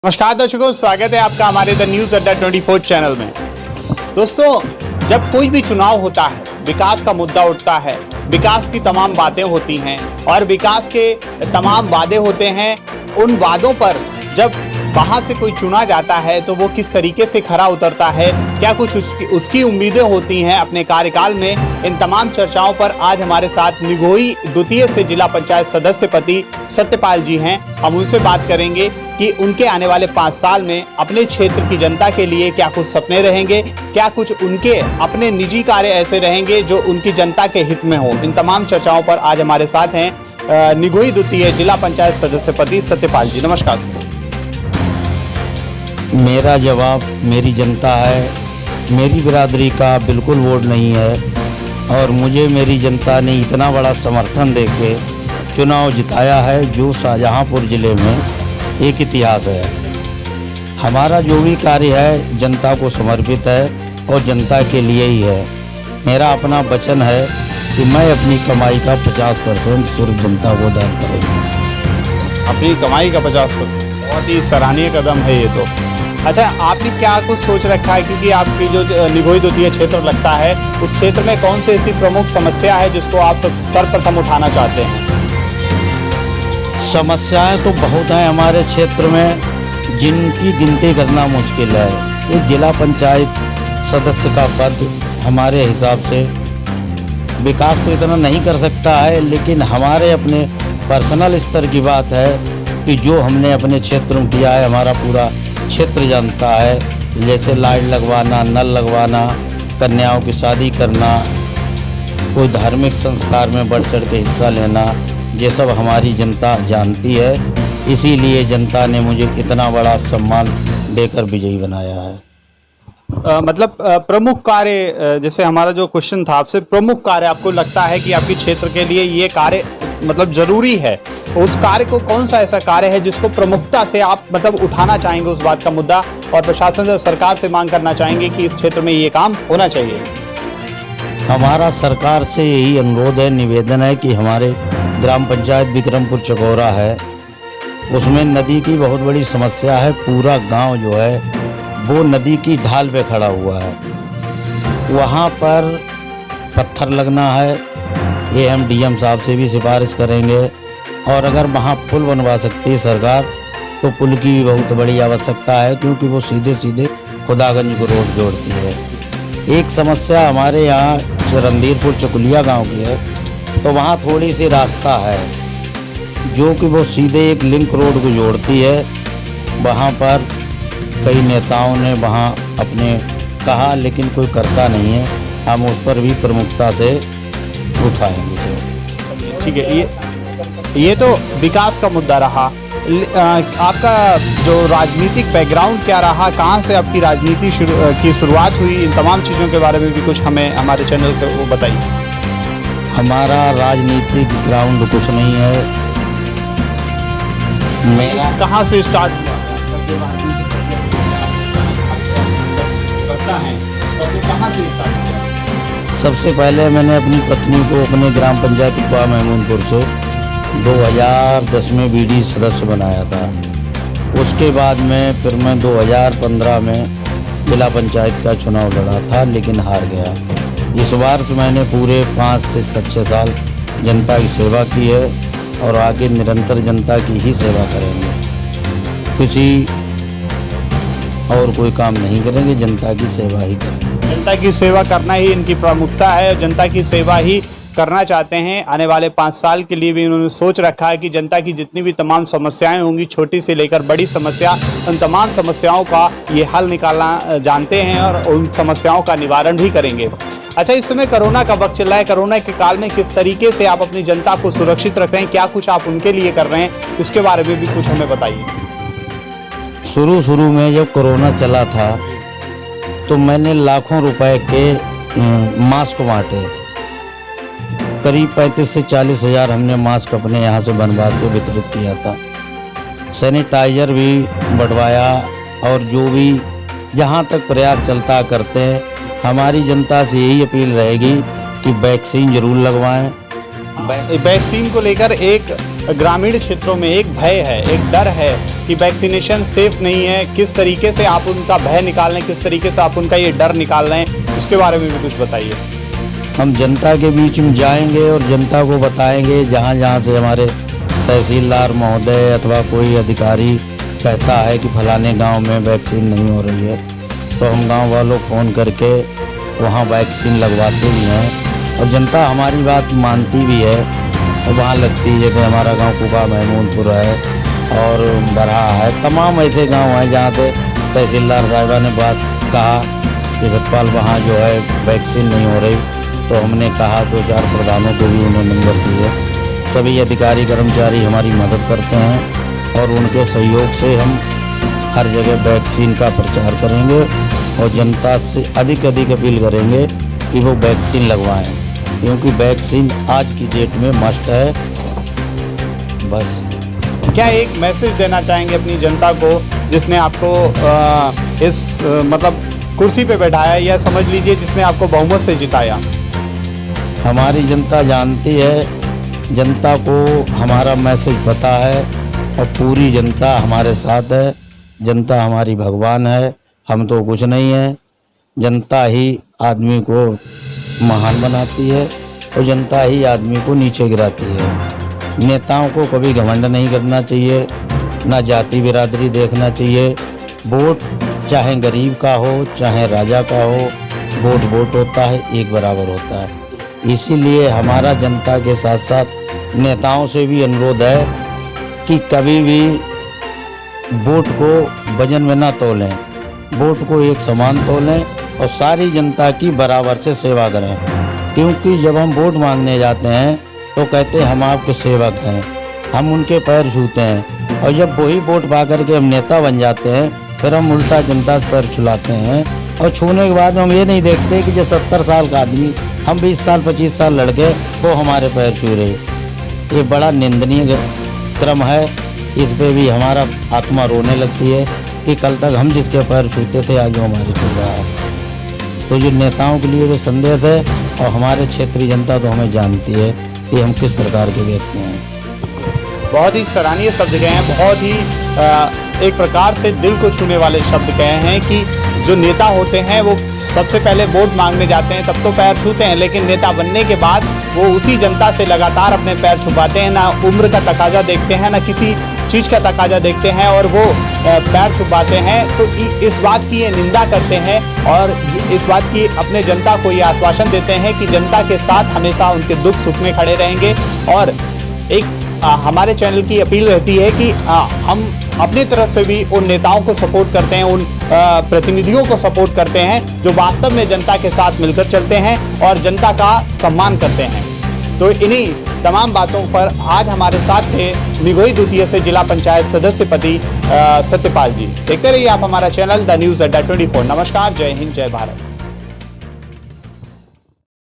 नमस्कार दर्शकों, स्वागत है आपका हमारे द न्यूज अड्डा 24 चैनल में। दोस्तों, जब कोई भी चुनाव होता है, विकास का मुद्दा उठता है, विकास की तमाम बातें होती हैं और विकास के तमाम वादे होते हैं। उन वादों पर जब वहां से कोई चुना जाता है तो वो किस तरीके से खरा उतरता है, क्या कुछ उसकी उम्मीदें होती हैं अपने कार्यकाल में, इन तमाम चर्चाओं पर आज हमारे साथ निगोई द्वितीय से जिला पंचायत सदस्य पति सत्यपाल जी हैं। हम उनसे बात करेंगे कि उनके आने वाले 5 साल में अपने क्षेत्र की जनता के लिए क्या कुछ सपने रहेंगे, क्या कुछ उनके अपने निजी कार्य ऐसे रहेंगे जो उनकी जनता के हित में हो। इन तमाम चर्चाओं पर आज हमारे साथ हैं निगोई द्वितीय जिला पंचायत सदस्य पति सत्यपाल जी। नमस्कार। मेरा जवाब मेरी जनता है। मेरी बिरादरी का बिल्कुल वोट नहीं है और मुझे मेरी जनता ने इतना बड़ा समर्थन देके चुनाव जिताया है जो शाहजहांपुर ज़िले में एक इतिहास है। हमारा जो भी कार्य है जनता को समर्पित है और जनता के लिए ही है। मेरा अपना वचन है कि मैं अपनी कमाई का 50% सिर्फ जनता को दान करूँगा। अपनी कमाई का 50%, बहुत ही सराहनीय कदम है ये तो। अच्छा, आपने क्या कुछ सोच रखा है, क्योंकि आपकी जो निगोई द्वितीय क्षेत्र लगता है उस क्षेत्र में कौन सी ऐसी प्रमुख समस्या है जिसको आप सर्वप्रथम उठाना चाहते हैं? समस्याएं तो बहुत हैं हमारे क्षेत्र में, जिनकी गिनती करना मुश्किल है। एक जिला पंचायत सदस्य का पद हमारे हिसाब से विकास तो इतना नहीं कर सकता है, लेकिन हमारे अपने पर्सनल स्तर की बात है कि जो हमने अपने क्षेत्र में किया है हमारा पूरा क्षेत्र जानता है। जैसे लाइट लगवाना, नल लगवाना, कन्याओं की शादी करना, कोई धार्मिक संस्कार में बढ़ चढ़ के हिस्सा लेना, ये सब हमारी जनता जानती है। इसीलिए जनता ने मुझे इतना बड़ा सम्मान देकर विजयी बनाया है। मतलब प्रमुख कार्य, जैसे हमारा जो क्वेश्चन था आपसे, प्रमुख कार्य आपको लगता है कि आपके क्षेत्र के लिए ये कार्य मतलब जरूरी है, उस कार्य को कौन सा ऐसा कार्य है जिसको प्रमुखता से आप मतलब उठाना चाहेंगे उस बात का मुद्दा, और प्रशासन से, सरकार से मांग करना चाहेंगे कि इस क्षेत्र में ये काम होना चाहिए? हमारा सरकार से यही अनुरोध है, निवेदन है कि हमारे ग्राम पंचायत विक्रमपुर चकौरा है, उसमें नदी की बहुत बड़ी समस्या है। पूरा गांव जो है वो नदी की ढाल पे खड़ा हुआ है, वहाँ पर पत्थर लगना है। ये हम डीएम साहब से भी सिफारिश करेंगे, और अगर वहाँ पुल बनवा सकती है सरकार तो पुल की भी बहुत बड़ी आवश्यकता है, क्योंकि वो सीधे सीधे खुदागंज को रोड जोड़ती है। एक समस्या हमारे यहाँ रणधीरपुर चकुलिया गांव की है, तो वहाँ थोड़ी सी रास्ता है जो कि वो सीधे एक लिंक रोड को जोड़ती है। वहाँ पर कई नेताओं ने वहाँ अपने कहा, लेकिन कोई करता नहीं है। हम उस पर भी प्रमुखता से उठाएंगे उसे। ठीक है, ये तो विकास का मुद्दा रहा। आपका जो राजनीतिक बैकग्राउंड क्या रहा, कहाँ से आपकी राजनीति की शुरुआत हुई, इन तमाम चीज़ों के बारे में भी कुछ हमें हमारे चैनल को बताइए। हमारा राजनीतिक ग्राउंड कुछ नहीं है। मेरा कहाँ से स्टार्ट हुआ है, तो कहाँ से स्टार्ट हुआ? सबसे पहले मैंने अपनी पत्नी को अपने ग्राम पंचायत उपा महमूदपुर से 2010 में बीडी सदस्य बनाया था। उसके बाद में फिर मैं 2015 में जिला पंचायत का चुनाव लड़ा था, लेकिन हार गया। इस बार से मैंने पूरे 5 से 6 साल जनता की सेवा की है और आगे निरंतर जनता की ही सेवा करेंगे। किसी और कोई काम नहीं करेंगे, जनता की सेवा ही करेंगे। जनता की सेवा करना ही इनकी प्रमुखता है और जनता की सेवा ही करना चाहते हैं। आने वाले 5 साल के लिए भी उन्होंने सोच रखा है कि जनता की जितनी भी तमाम समस्याएं होंगी, छोटी से लेकर बड़ी समस्या, उन तमाम समस्याओं का ये हल निकालना जानते हैं और उन समस्याओं का निवारण भी करेंगे। अच्छा, इस समय कोरोना का वक्त चल रहा है, कोरोना के काल में किस तरीके से आप अपनी जनता को सुरक्षित रख रहे हैं, क्या कुछ आप उनके लिए कर रहे हैं, इसके बारे में भी कुछ हमें बताइए। शुरू में जब कोरोना चला था तो मैंने लाखों रुपए के मास्क बांटे। करीब 35 से 40 हज़ार हमने मास्क अपने यहाँ से बनवा के वितरित किया था। सैनिटाइज़र भी बढ़वाया, और जो भी जहाँ तक प्रयास चलता करते हैं। हमारी जनता से यही अपील रहेगी कि वैक्सीन ज़रूर लगवाएं वैक्सीन को लेकर एक ग्रामीण क्षेत्रों में एक भय है, एक डर है कि वैक्सीनेशन सेफ नहीं है। किस तरीके से आप उनका भय निकाल रहे हैं, किस तरीके से आप उनका ये डर निकाल रहे हैं, इसके बारे में भी कुछ बताइए। हम जनता के बीच में जाएंगे और जनता को बताएंगे, जहाँ जहाँ से हमारे तहसीलदार महोदय अथवा कोई अधिकारी कहता है कि फलाने गांव में वैक्सीन नहीं हो रही है, तो हम गांव वालों को फ़ोन करके वहाँ वैक्सीन लगवाते भी हैं और जनता हमारी बात मानती भी है और वहाँ लगती है। जैसे हमारा गांव कुका महमूदपुर है और बरहा है, तमाम ऐसे गांव हैं जहाँ से तहसीलदार साहिबा ने बात कहा कि सतपाल वहाँ जो है वैक्सीन नहीं हो रही, तो हमने कहा 2-4 प्रधानों को भी उन्हें नंबर दिए। सभी अधिकारी कर्मचारी हमारी मदद करते हैं और उनके सहयोग से हम हर जगह वैक्सीन का प्रचार करेंगे और जनता से अधिक अपील करेंगे कि वो वैक्सीन लगवाएं, क्योंकि वैक्सीन आज की डेट में मस्ट है। बस क्या एक मैसेज देना चाहेंगे अपनी जनता को जिसने आपको मतलब कुर्सी पे बैठाया, या समझ लीजिए जिसने आपको बहुमत से जिताया? हमारी जनता जानती है, जनता को हमारा मैसेज पता है और पूरी जनता हमारे साथ है। जनता हमारी भगवान है, हम तो कुछ नहीं है। जनता ही आदमी को महान बनाती है और जनता ही आदमी को नीचे गिराती है। नेताओं को कभी घमंड नहीं करना चाहिए, ना जाति बिरादरी देखना चाहिए। वोट चाहे गरीब का हो चाहे राजा का हो, वोट होता है, एक बराबर होता है। इसीलिए हमारा जनता के साथ साथ नेताओं से भी अनुरोध है कि कभी भी वोट को वजन में ना तोलें, वोट को एक समान तोलें और सारी जनता की बराबर से सेवा करें। क्योंकि जब हम वोट मांगने जाते हैं तो कहते हैं हम आपके सेवक हैं, हम उनके पैर छूते हैं, और जब वही वोट पा करके हम नेता बन जाते हैं फिर हम उल्टा जनता पैर छुलाते हैं। और छूने के बाद हम ये नहीं देखते कि जो 70 साल का आदमी हम 20 साल 25 साल लड़के वो हमारे पैर छू रहे। ये बड़ा निंदनीय क्रम है। इस पे भी हमारा आत्मा रोने लगती है कि कल तक हम जिसके पैर छूते थे आज वो हमारे छू रहा है। तो जो नेताओं के लिए वो संदेश है, और हमारे क्षेत्रीय जनता तो हमें जानती है कि हम किस प्रकार के व्यक्ति हैं। बहुत ही सराहनीय शब्द कहे हैं, बहुत ही एक प्रकार से दिल को छूने वाले शब्द कहे हैं कि जो नेता होते हैं वो सबसे पहले वोट मांगने जाते हैं तब तो पैर छूते हैं, लेकिन नेता बनने के बाद वो उसी जनता से लगातार अपने पैर छुपाते हैं। ना उम्र का तकाजा देखते हैं, ना किसी चीज़ का तकाजा देखते हैं और वो पैर छुपाते हैं। तो इस बात की ये निंदा करते हैं और इस बात की अपने जनता को ये आश्वासन देते हैं कि जनता के साथ हमेशा उनके दुख सुख में खड़े रहेंगे। और एक हमारे चैनल की अपील रहती है कि हम अपनी तरफ से भी उन नेताओं को सपोर्ट करते हैं, उन प्रतिनिधियों को सपोर्ट करते हैं जो वास्तव में जनता के साथ मिलकर चलते हैं और जनता का सम्मान करते हैं। तो इन्हीं तमाम बातों पर आज हमारे साथ थे निगोई द्वितीय से जिला पंचायत सदस्य पति सत्यपाल जी। देखते रहिए आप हमारा चैनल द न्यूज़ अड्डा 24। नमस्कार, जय हिंद, जय भारत।